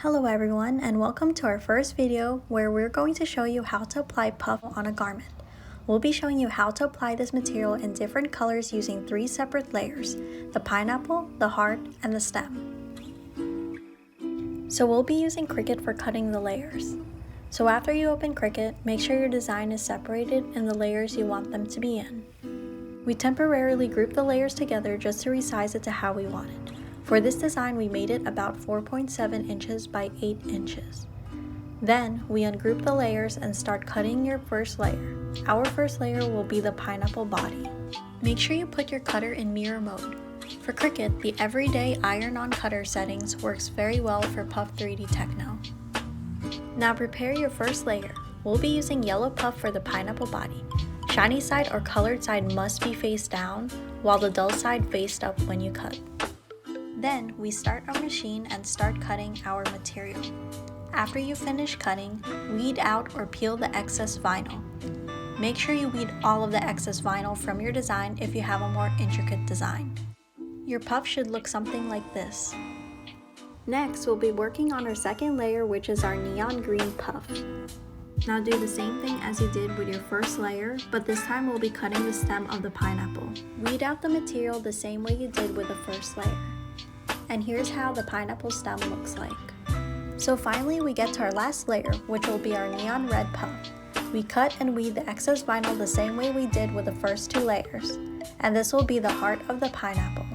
Hello everyone, and welcome to our first video where we're going to show you how to apply puff on a garment. We'll be showing you how to apply this material in different colors using 3 separate layers: the pineapple, the heart, and the stem. So we'll be using Cricut for cutting the layers. So after you open Cricut, make sure your design is separated in the layers you want them to be in. We temporarily group the layers together just to resize it to how we want it. For this design, we made it about 4.7 inches by 8 inches. Then, we ungroup the layers and start cutting your first layer. Our first layer will be the pineapple body. Make sure you put your cutter in mirror mode. For Cricut, the everyday iron-on cutter settings works very well for Puff 3D Techno. Now prepare your first layer. We'll be using yellow puff for the pineapple body. Shiny side or colored side must be face down, while the dull side faced up when you cut. Then, we start our machine and start cutting our material. After you finish cutting, weed out or peel the excess vinyl. Make sure you weed all of the excess vinyl from your design if you have a more intricate design. Your puff should look something like this. Next, we'll be working on our second layer, which is our neon green puff. Now do the same thing as you did with your first layer, but this time we'll be cutting the stem of the pineapple. Weed out the material the same way you did with the first layer. And here's how the pineapple stem looks like. So finally we get to our last layer, which will be our neon red puff. We cut and weed the excess vinyl the same way we did with the first 2 layers. And this will be the heart of the pineapple.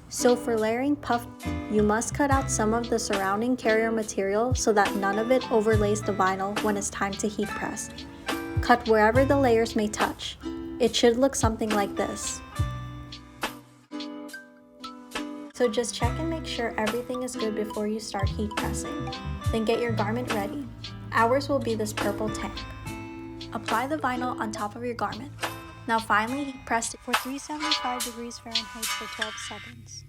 So for layering puff, you must cut out some of the surrounding carrier material so that none of it overlays the vinyl when it's time to heat press. Cut wherever the layers may touch. It should look something like this. So just check and make sure everything is good before you start heat pressing. Then get your garment ready. Ours will be this purple tank. Apply the vinyl on top of your garment. Now finally heat press it for 375 degrees Fahrenheit for 12 seconds.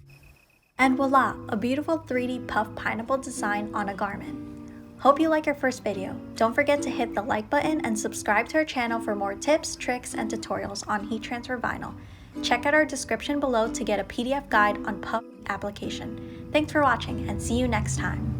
And voila, a beautiful 3D puff pineapple design on a garment. Hope you like our first video. Don't forget to hit the like button and subscribe to our channel for more tips, tricks, and tutorials on heat transfer vinyl. Check out our description below to get a PDF guide on puff application. Thanks for watching and see you next time.